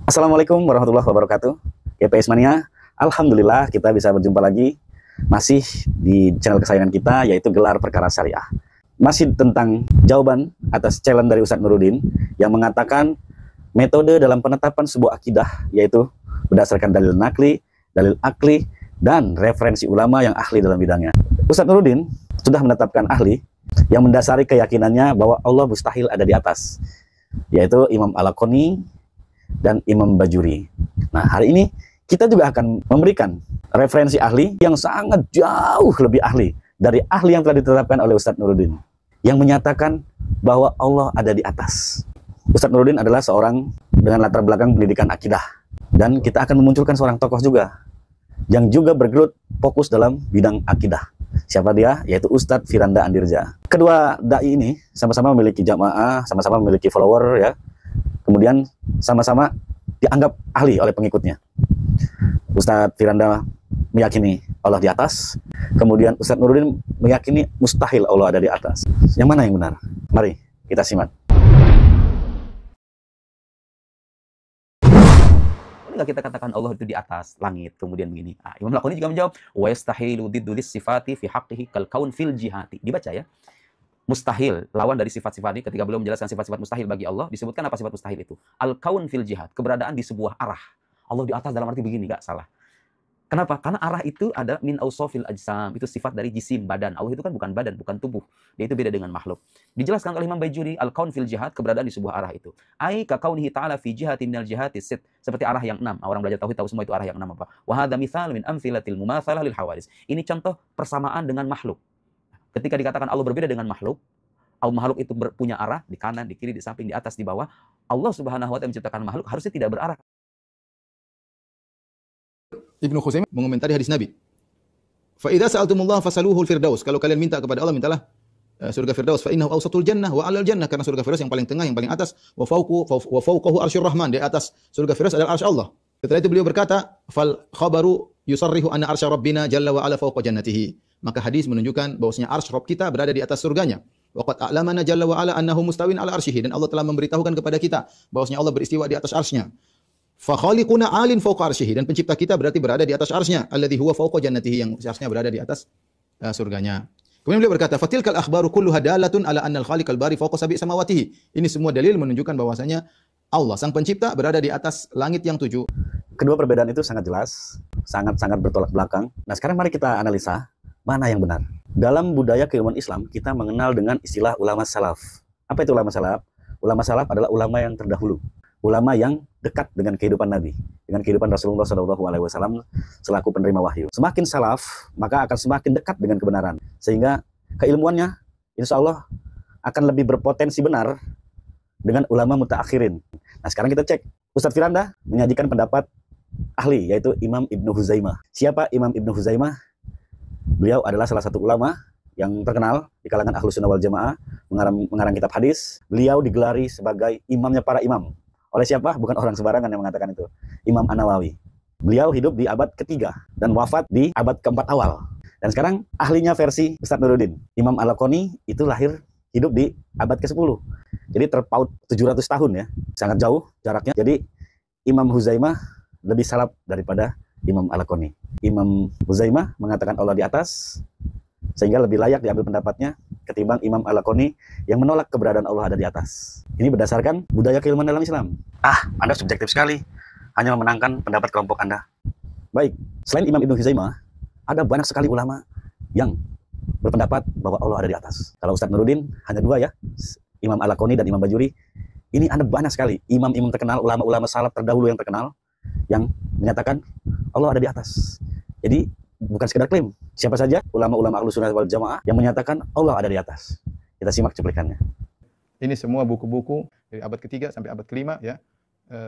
Assalamualaikum warahmatullahi wabarakatuh. GPS Mania, Alhamdulillah kita bisa berjumpa lagi masih di channel kesayangan kita, yaitu Gelar Perkara Syariah. Masih tentang jawaban atas challenge dari Ustadz Nuruddin yang mengatakan metode dalam penetapan sebuah akidah, yaitu berdasarkan dalil nakli, dalil akli, dan referensi ulama yang ahli dalam bidangnya. Ustadz Nuruddin sudah menetapkan ahli yang mendasari keyakinannya bahwa Allah mustahil ada di atas, yaitu Imam Al-Laqani dan Imam Bajuri. Nah, hari ini kita juga akan memberikan referensi ahli yang sangat jauh lebih ahli dari ahli yang telah ditetapkan oleh Ustadz Nuruddin, yang menyatakan bahwa Allah ada di atas. Ustadz Nuruddin adalah seorang dengan latar belakang pendidikan akidah, dan kita akan memunculkan seorang tokoh juga yang juga bergelut fokus dalam bidang akidah. Siapa dia? Yaitu Ustadz Firanda Andirja. Kedua dai ini sama-sama memiliki jamaah, sama-sama memiliki follower, ya. Kemudian sama-sama dianggap ahli oleh pengikutnya. Ustadz Firanda meyakini Allah di atas, kemudian Ustadz Nuruddin meyakini mustahil Allah ada di atas. Yang mana yang benar? Mari kita simak. Boleh nggak kita katakan Allah itu di atas langit, kemudian begini? Imam Al-Laqani juga menjawab, wa yastahilu diddulis sifati fi haqqihi kal kaun fil jihati. Dibaca ya. Mustahil, lawan dari sifat-sifat ini, ketika beliau menjelaskan sifat-sifat mustahil bagi Allah, disebutkan apa sifat mustahil itu? Al-kaun fil jihad, keberadaan di sebuah arah. Allah di atas dalam arti begini, nggak salah. Kenapa? Karena arah itu ada min ausofil ajsam, itu sifat dari jisim, badan. Allah itu kan bukan badan, bukan tubuh. Dia itu beda dengan makhluk. Dijelaskan oleh Imam Bajuri, al-kaun fil jihad, keberadaan di sebuah arah itu. Ai ka kaunihi ta'ala fi jihati minal jihati sit, seperti arah yang 6. Orang belajar tauhid tahu semua itu arah yang 6 apa. Wa hadza mithal min amthilatil mumatsalah lil hawadits. Ini contoh persamaan dengan makhluk. Ketika dikatakan Allah berbeda dengan makhluk, makhluk itu punya arah di kanan, di kiri, di samping, di atas, di bawah. Allah Subhanahu wa taala menciptakan makhluk harusnya tidak berarah. Ibnu Khuzaimah mengomentari hadis Nabi. Fa idza sa'altumullah fasaluhul firdaus. Kalau kalian minta kepada Allah, mintalah surga firdaus. Fa innahu awsatul jannah wa 'alal jannah, karena surga firdaus yang paling tengah, yang paling atas. Wa fawqahu arsyur rahman, di atas surga firdaus adalah arsy Allah. Setelah itu beliau berkata, fal khabaru yusarrihu anna arsy rabbina jalla wa 'ala fawqa jannatihi. Maka hadis menunjukkan bahwasanya arsy Rabb kita berada di atas surganya. Waqad a'lamana jalla wa 'ala annahu mustawin 'ala arsyihi, dan Allah telah memberitahukan kepada kita bahwasanya Allah beristiwa di atas arsy-Nya. Fa khaliquna 'alin fawqa arsyihi, dan pencipta kita berarti berada di atas arsy-Nya, alladzi huwa fawqa jannatihi, yang arsy-Nya berada di atas surganya. Kemudian beliau berkata, fatilkal akhbaru kulluha dalatun ala annal khaliqal bari fawqa sab'i samawatihi. Ini semua dalil menunjukkan bahwasanya Allah sang pencipta berada di atas langit yang 7. Kedua perbedaan itu sangat jelas, sangat-sangat bertolak belakang. Nah, sekarang mari kita analisa mana yang benar. Dalam budaya keilmuan Islam, kita mengenal dengan istilah ulama salaf. Apa itu ulama salaf? Ulama salaf adalah ulama yang terdahulu. Ulama yang dekat dengan kehidupan Nabi, dengan kehidupan Rasulullah SAW selaku penerima wahyu. Semakin salaf, maka akan semakin dekat dengan kebenaran. Sehingga keilmuannya, insya Allah, akan lebih berpotensi benar dengan ulama mutaakhirin. Nah, sekarang kita cek. Ustadz Firanda menyajikan pendapat ahli, yaitu Imam Ibnu Huzaimah. Siapa Imam Ibnu Huzaimah? Beliau adalah salah satu ulama yang terkenal di kalangan Ahlus Sunnah wal Jamaah, mengarang kitab hadis. Beliau digelari sebagai imamnya para imam. Oleh siapa? Bukan orang sembarangan yang mengatakan itu. Imam An-Nawawi. Beliau hidup di abad ketiga dan wafat di abad keempat awal. Dan sekarang ahlinya versi Ustadz Nuruddin. Imam Al-Laqani itu lahir hidup di abad ke-10. Jadi terpaut 700 tahun ya. Sangat jauh jaraknya. Jadi Imam Huzaimah lebih salaf daripada Imam Al-Laqani. Imam Huzaimah mengatakan Allah di atas, sehingga lebih layak diambil pendapatnya ketimbang Imam Al-Laqani yang menolak keberadaan Allah ada di atas. Ini berdasarkan budaya keilmuan dalam Islam. Anda subjektif sekali, hanya memenangkan pendapat kelompok Anda. Baik, selain Imam Ibnu Huzaimah, ada banyak sekali ulama yang berpendapat bahwa Allah ada di atas. Kalau Ustadz Nuruddin hanya dua ya, Imam Al-Laqani dan Imam Bajuri. Ini ada banyak sekali imam-imam terkenal, ulama-ulama salaf terdahulu yang terkenal, yang menyatakan Allah ada di atas. Jadi bukan sekedar klaim. Siapa saja ulama-ulama Ahlus Sunnah wal Jamaah yang menyatakan Allah ada di atas. Kita simak cuplikannya. Ini semua buku-buku dari abad ketiga sampai abad kelima, ya.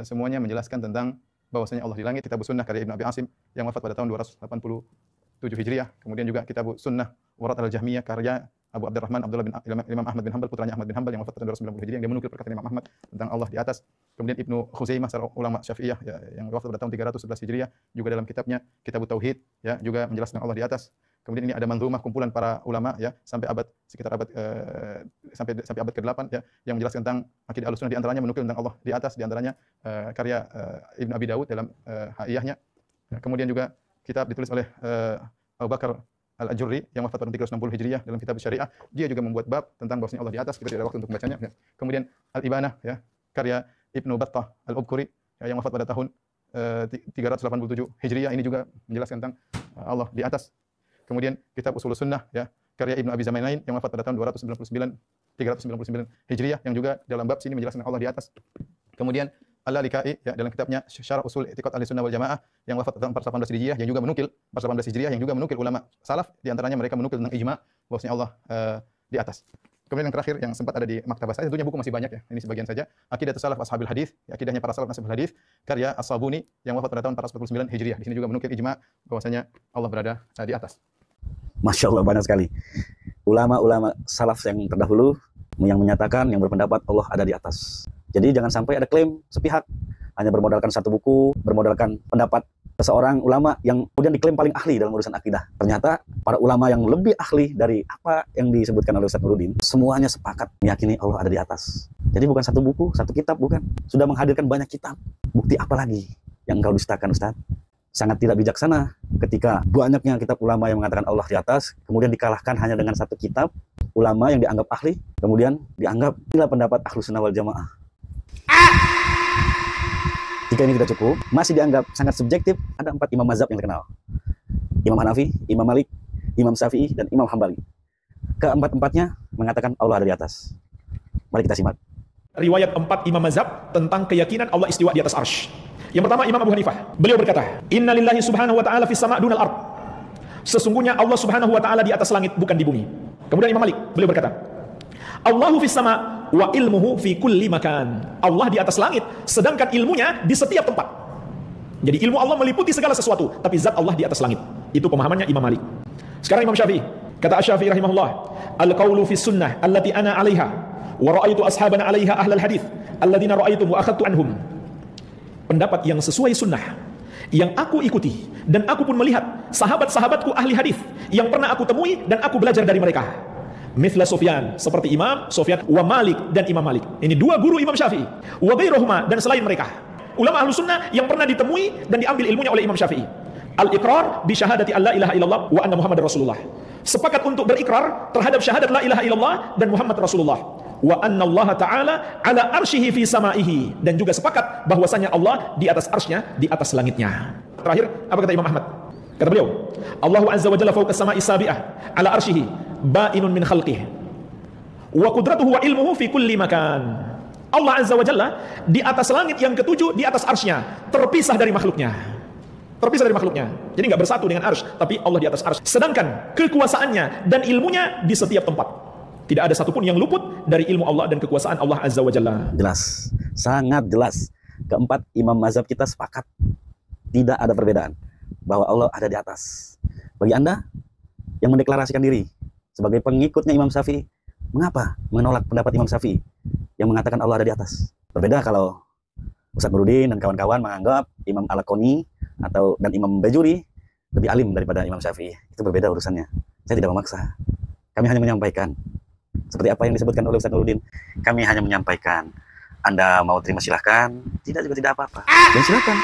Semuanya menjelaskan tentang bahwasanya Allah di langit. Kitab Sunnah karya Ibnu Abi Asim yang wafat pada tahun 287 Hijriah. Kemudian juga Kitab Sunnah Warat al-Jahmiyah karya Abu Abdurrahman Abdullah bin Imam Ahmad bin Hanbal, putranya Ahmad bin Hanbal yang wafat pada 290 Hijriah, yang dia menukil perkataan Imam Ahmad tentang Allah di atas. Kemudian Ibnu Khuzaimah, seorang ulama Syafi'iyah, ya, yang wafat pada tahun 311 Hijriah, juga dalam kitabnya Kitab Tauhid, ya, juga menjelaskan Allah di atas. Kemudian ini ada manzumah kumpulan para ulama ya sampai abad sekitar abad sampai abad ke-8 ya yang menjelaskan tentang akidah Ahlussunnah, di antaranya menukil tentang Allah di atas, di antaranya karya Ibnu Abi Dawud dalam Haiyahnya. Kemudian juga kitab ditulis oleh Abu Bakar Al-Ajurri yang wafat pada 360 Hijriah dalam kitab Syariah. Dia juga membuat bab tentang bahwasanya Allah di atas, kita tidak ada waktu untuk membacanya. Ya. Kemudian Al-Ibanah ya, karya Ibnu Battah Al-Ubkuri ya, yang wafat pada tahun 387 Hijriah, ini juga menjelaskan tentang Allah di atas. Kemudian kitab Ushulus Sunnah ya, karya Ibnu Abi Zamainain yang wafat pada tahun 399 Hijriah yang juga dalam bab sini menjelaskan Allah di atas. Kemudian Al-Lalikai ya, dalam kitabnya Syarah Usul I'tiqad Ahlussunnah wal Jamaah yang wafat pada tahun 418 Hijriah yang juga menukil 418 Hijriah yang juga menukil ulama salaf, di antaranya mereka menukil tentang ijma bahwasanya Allah di atas. Kemudian yang terakhir yang sempat ada di maktabah saya, tentunya buku masih banyak ya, ini sebagian saja. Aqidatus Salaf Ashabil Hadis, ya, akidahnya para salaf ashabul hadis, karya As-Sabuni yang wafat pada tahun 449 Hijriah. Di sini juga menukil ijma bahwasanya Allah berada di atas. Masya Allah, banyak sekali ulama-ulama salaf yang terdahulu yang menyatakan, yang berpendapat Allah ada di atas. Jadi jangan sampai ada klaim sepihak hanya bermodalkan satu buku, bermodalkan pendapat seseorang ulama yang kemudian diklaim paling ahli dalam urusan akidah. Ternyata para ulama yang lebih ahli dari apa yang disebutkan oleh Ustaz Nuruddin, semuanya sepakat meyakini Allah ada di atas. Jadi bukan satu buku, satu kitab, bukan. Sudah menghadirkan banyak kitab. Bukti apa lagi yang kau dustakan, Ustaz? Sangat tidak bijaksana ketika banyaknya kitab ulama yang mengatakan Allah di atas, kemudian dikalahkan hanya dengan satu kitab ulama yang dianggap ahli, kemudian dianggap inilah pendapat Ahlussunnah wal Jamaah. Jika ini tidak cukup, masih dianggap sangat subjektif, ada 4 imam mazhab yang terkenal. Imam Hanafi, Imam Malik, Imam Syafi'i, dan Imam Hambali. Keempat-empatnya mengatakan Allah ada di atas. Mari kita simak. Riwayat 4 imam mazhab tentang keyakinan Allah istiwa di atas arsy. Yang pertama Imam Abu Hanifah. Beliau berkata, Inna lillahi subhanahu wa ta'ala fis sama' dunal ard. Sesungguhnya Allah subhanahu wa ta'ala di atas langit, bukan di bumi. Kemudian Imam Malik, beliau berkata, Allahu fis sama' wa ilmuhu fi kulli makan. Allah di atas langit, sedangkan ilmunya di setiap tempat. Jadi ilmu Allah meliputi segala sesuatu, tapi zat Allah di atas langit. Itu pemahamannya Imam Malik. Sekarang Imam Syafi'i. Kata Asy-Syafi'i rahimahullah, al-qaulu fis sunnah allati ana 'alaiha wa ra'aitu ashabana 'alaiha ahlal hadits alladziina ra'aitum wa akhadtu anhum. Pendapat yang sesuai sunnah yang aku ikuti dan aku pun melihat sahabat-sahabatku ahli hadis yang pernah aku temui dan aku belajar dari mereka. Mithla Sufyan, seperti Imam Sufyan, wa Malik, dan Imam Malik. Ini 2 guru Imam Syafi'i. Wa ghairuhuma, dan selain mereka. Ulama ahlu sunnah yang pernah ditemui dan diambil ilmunya oleh Imam Syafi'i. Al-iqrar bi syahadati an la ilaha illallah wa anna Muhammad Rasulullah. Sepakat untuk berikrar terhadap syahadat la ilaha illallah dan Muhammad Rasulullah. Wa anna Allah ta'ala ala arsyihi fi sama'ihi. Dan juga sepakat bahwasanya Allah di atas arsy-Nya, di atas langitnya. Terakhir, apa kata Imam Ahmad? Kata beliau, Allahu azza wa jalla fawqa as-sama'i sabi'ah ala arsyihi ba'inun min khalqihi wa qudratuhu wa ilmuhu fi kulli makan. Allah azza wa jalla di atas langit yang ketujuh, di atas arsy-Nya, terpisah dari makhluknya. Terpisah dari makhluknya. Jadi enggak bersatu dengan arsy, tapi Allah di atas arsy. Sedangkan kekuasaannya dan ilmunya di setiap tempat. Tidak ada satupun yang luput dari ilmu Allah dan kekuasaan Allah azza wa jalla. Jelas, sangat jelas. Keempat imam mazhab kita sepakat. Tidak ada perbedaan bahwa Allah ada di atas. Bagi Anda yang mendeklarasikan diri sebagai pengikutnya Imam Syafi'i, mengapa menolak pendapat Imam Syafi'i yang mengatakan Allah ada di atas? Berbeda kalau Ustaz Nuruddin dan kawan-kawan menganggap Imam Al-Qani dan Imam Bajuri lebih alim daripada Imam Syafi'i. Itu berbeda urusannya. Saya tidak memaksa. Kami hanya menyampaikan seperti apa yang disebutkan oleh Ustaz Nuruddin. Kami hanya menyampaikan. Anda mau terima silahkan, tidak juga tidak apa-apa. Dan silahkan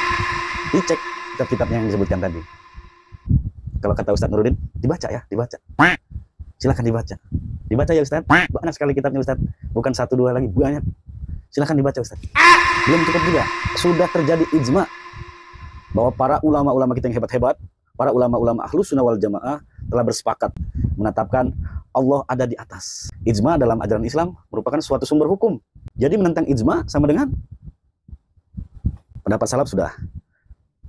dicek kitab-kitabnya yang disebutkan tadi. Kalau kata Ustaz Nuruddin, dibaca ya, dibaca. Silahkan dibaca. Dibaca ya Ustaz. Banyak sekali kitabnya Ustaz. Bukan 1-2 lagi, banyak. Silahkan dibaca Ustaz. Belum cukup juga. Sudah terjadi ijma bahwa para ulama-ulama kita yang hebat-hebat, para ulama-ulama Ahlussunnah wal Jamaah telah bersepakat menetapkan Allah ada di atas. Ijma dalam ajaran Islam merupakan suatu sumber hukum. Jadi menentang ijma sama dengan pendapat salaf sudah.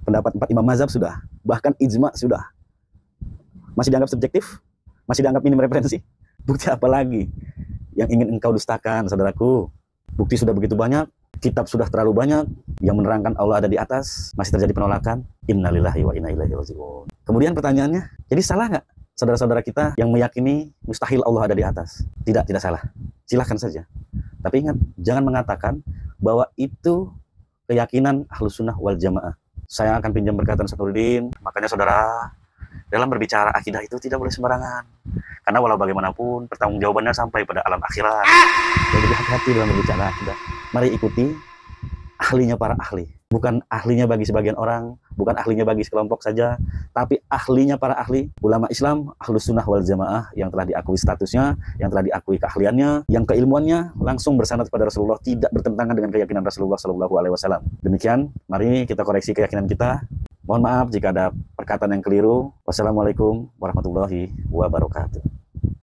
Pendapat 4 imam mazhab sudah. Bahkan ijma sudah. Masih dianggap subjektif? Masih dianggap minim referensi? Bukti apa lagi yang ingin engkau dustakan, saudaraku? Bukti sudah begitu banyak, kitab sudah terlalu banyak yang menerangkan Allah ada di atas, masih terjadi penolakan. Innalillahi wa inna ilaihi raji'un. Kemudian pertanyaannya, jadi salah nggak saudara-saudara kita yang meyakini mustahil Allah ada di atas? Tidak, tidak salah. Silahkan saja. Tapi ingat, jangan mengatakan bahwa itu keyakinan Ahlussunnah wal Jamaah. Saya akan pinjam perkataan Ustaz Nuruddin, makanya saudara, dalam berbicara akidah itu tidak boleh sembarangan. Karena walau bagaimanapun pertanggungjawabannya sampai pada alam akhirat. Jadi hati-hati dalam berbicara akidah. Mari ikuti ahlinya para ahli. Bukan ahlinya bagi sebagian orang, bukan ahlinya bagi sekelompok saja, tapi ahlinya para ahli, ulama Islam, ahlus sunnah wal jamaah yang telah diakui statusnya, yang telah diakui keahliannya, yang keilmuannya langsung bersanad pada Rasulullah, tidak bertentangan dengan keyakinan Rasulullah SAW. Demikian, mari kita koreksi keyakinan kita. Mohon maaf jika ada perkataan yang keliru. Wassalamualaikum warahmatullahi wabarakatuh.